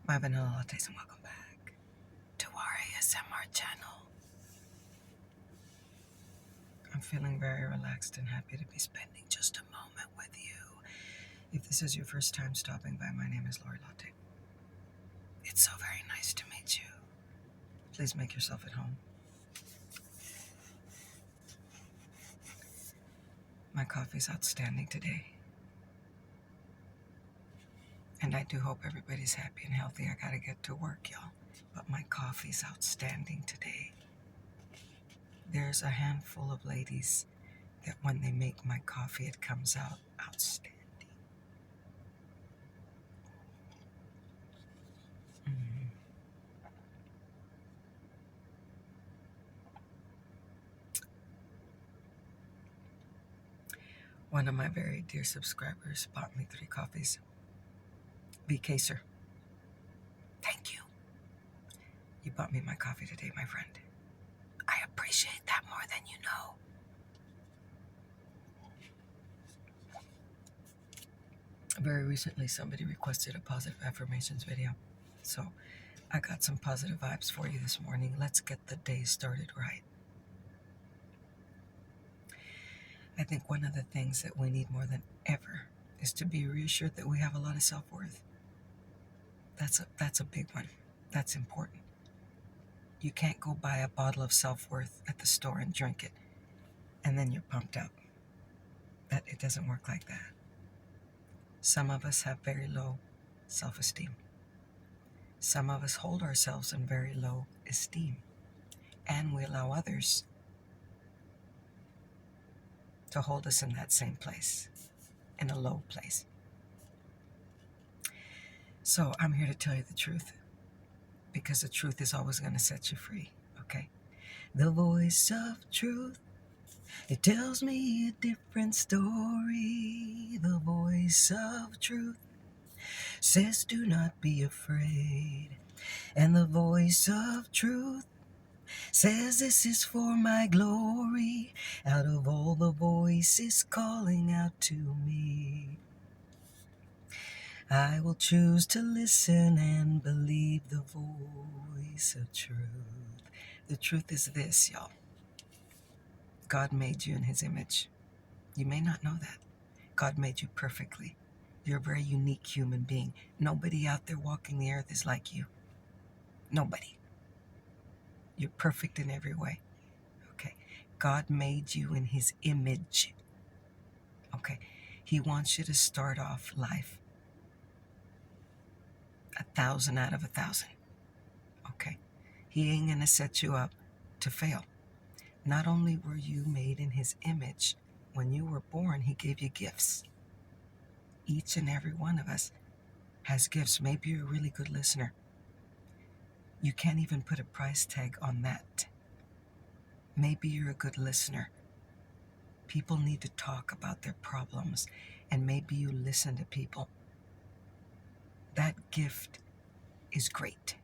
My vanilla lattes, and welcome back to our ASMR channel. I'm feeling very relaxed and happy to be spending just a moment with you. If this is your first time stopping by, my name is Lori Latte. It's so very nice to meet you. Please make yourself at home. My coffee's outstanding today. And I do hope everybody's happy and healthy. I gotta get to work, y'all. But my coffee's outstanding today. There's a handful of ladies that when they make my coffee, it comes out outstanding. Mm. One of my very dear subscribers bought me 3 coffees. BK, sir. Thank you. You bought me my coffee today, my friend. I appreciate that more than you know. Very recently, somebody requested a positive affirmations video. So I got some positive vibes for you this morning. Let's get the day started right. I think one of the things that we need more than ever is to be reassured that we have a lot of self-worth. That's a big one. That's important. You can't go buy a bottle of self-worth at the store and drink it, and then you're pumped up. It doesn't work like that. Some of us have very low self-esteem. Some of us hold ourselves in very low esteem, and we allow others to hold us in that same place, in a low place. So I'm here to tell you the truth, because the truth is always going to set you free, okay? The voice of truth, it tells me a different story. The voice of truth says do not be afraid. And the voice of truth says this is for my glory. Out of all the voices calling out to me, I will choose to listen and believe the voice of truth. The truth is this, y'all. God made you in his image. You may not know that. God made you perfectly. You're a very unique human being. Nobody out there walking the earth is like you. Nobody. You're perfect in every way. Okay. God made you in his image. Okay. He wants you to start off life 1,000 out of 1,000. Okay. He ain't gonna set you up to fail. Not only were you made in his image, when you were born, he gave you gifts. Each and every one of us has gifts. Maybe you're a really good listener. You can't even put a price tag on that. Maybe you're a good listener. People need to talk about their problems, and maybe you listen to people. That gift is great.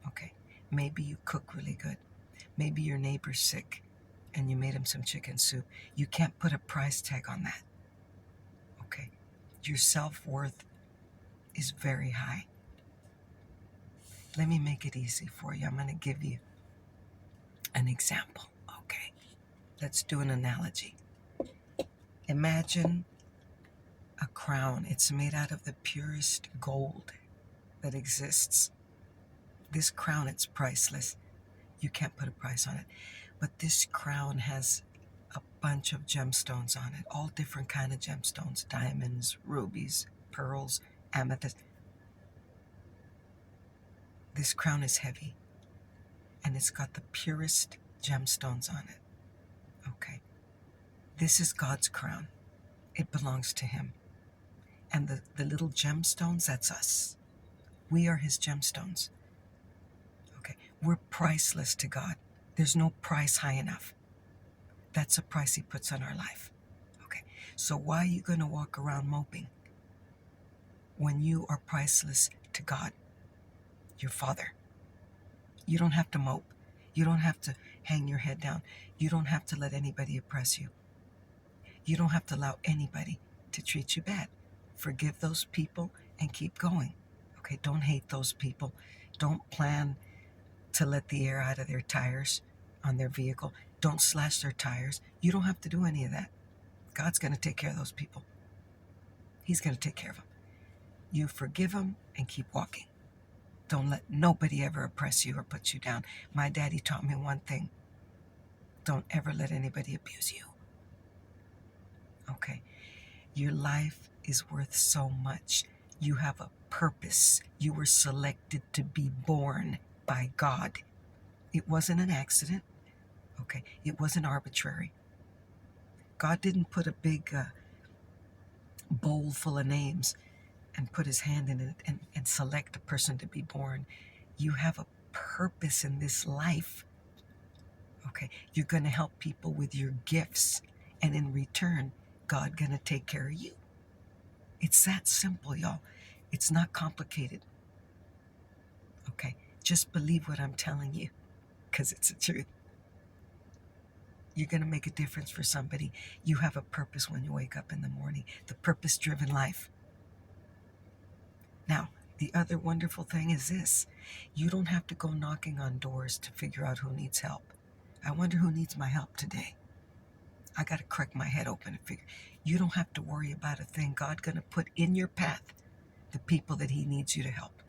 Okay. Maybe you cook really good. Maybe your neighbor's sick and you made him some chicken soup. You can't put a price tag on that. Okay. Your self-worth is very high. Let me make it easy for you. I'm going to give you an example. Okay. Let's do an analogy. Imagine a crown. It's made out of the purest gold that exists. This crown, it's priceless. You can't put a price on it. But this crown has a bunch of gemstones on it, all different kind of gemstones, diamonds, rubies, pearls, amethyst. This crown is heavy, and it's got the purest gemstones on it. Okay. This is God's crown. It belongs to him. And the little gemstones, that's us. We are his gemstones. Okay. We're priceless to God. There's no price high enough. That's a price he puts on our life. Okay. So why are you going to walk around moping when you are priceless to God, your Father? You don't have to mope. You don't have to hang your head down. You don't have to let anybody oppress you. You don't have to allow anybody to treat you bad. Forgive those people and keep going. Okay. Okay, don't hate those people. Don't plan to let the air out of their tires on their vehicle. Don't slash their tires. You don't have to do any of that. God's going to take care of those people. He's going to take care of them. You forgive them and keep walking. Don't let nobody ever oppress you or put you down. My daddy taught me one thing. Don't ever let anybody abuse you. Okay? Your life is worth so much. You have a purpose. You were selected to be born by God. It wasn't an accident. Okay? It wasn't arbitrary. God didn't put a big bowl full of names and put his hand in it and select a person to be born. You have a purpose in this life. Okay? You're going to help people with your gifts. And in return, God going to take care of you. It's that simple, y'all. It's not complicated. Okay? Just believe what I'm telling you, because it's the truth. You're going to make a difference for somebody. You have a purpose when you wake up in the morning. The purpose-driven life. Now, the other wonderful thing is this. You don't have to go knocking on doors to figure out who needs help. I wonder who needs my help today. I got to crack my head open and figure. You don't have to worry about a thing. God's going to put in your path the people that he needs you to help.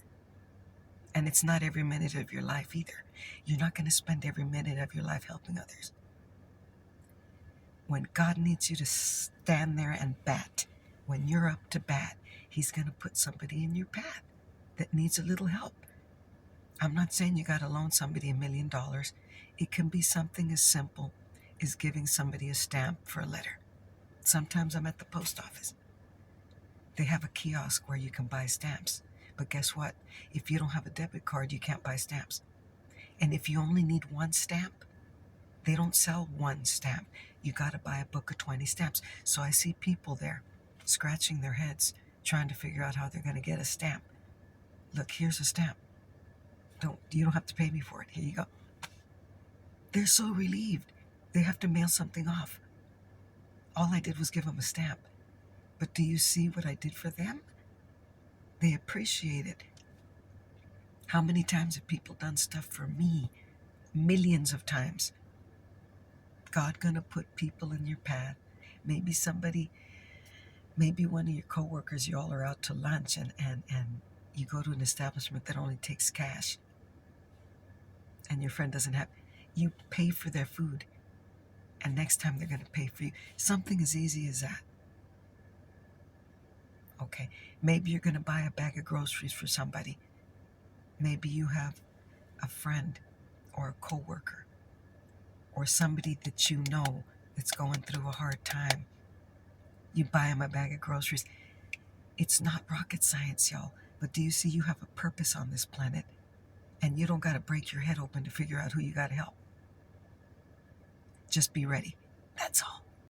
And it's not every minute of your life either. You're not going to spend every minute of your life helping others. When God needs you to stand there and bat, when you're up to bat, he's going to put somebody in your path that needs a little help. I'm not saying you got to loan somebody $1 million. It can be something as simple as giving somebody a stamp for a letter. Sometimes I'm at the post office. They have a kiosk where you can buy stamps. But guess what? If you don't have a debit card, you can't buy stamps. And if you only need one stamp, they don't sell one stamp. You got to buy a book of 20 stamps. So I see people there scratching their heads, trying to figure out how they're going to get a stamp. Look, here's a stamp. You don't have to pay me for it. Here you go. They're so relieved. They have to mail something off. All I did was give them a stamp. But do you see what I did for them? They appreciate it. How many times have people done stuff for me? Millions of times. God gonna put people in your path. Maybe one of your coworkers, you all are out to lunch and you go to an establishment that only takes cash. And your friend doesn't have, you pay for their food. And next time they're gonna pay for you. Something as easy as that. Okay, maybe you're gonna buy a bag of groceries for somebody. Maybe you have a friend or a coworker or somebody that you know that's going through a hard time. You buy them a bag of groceries. It's not rocket science, y'all. But do you see you have a purpose on this planet? And you don't got to break your head open to figure out who you got to help. Just be ready. That's all.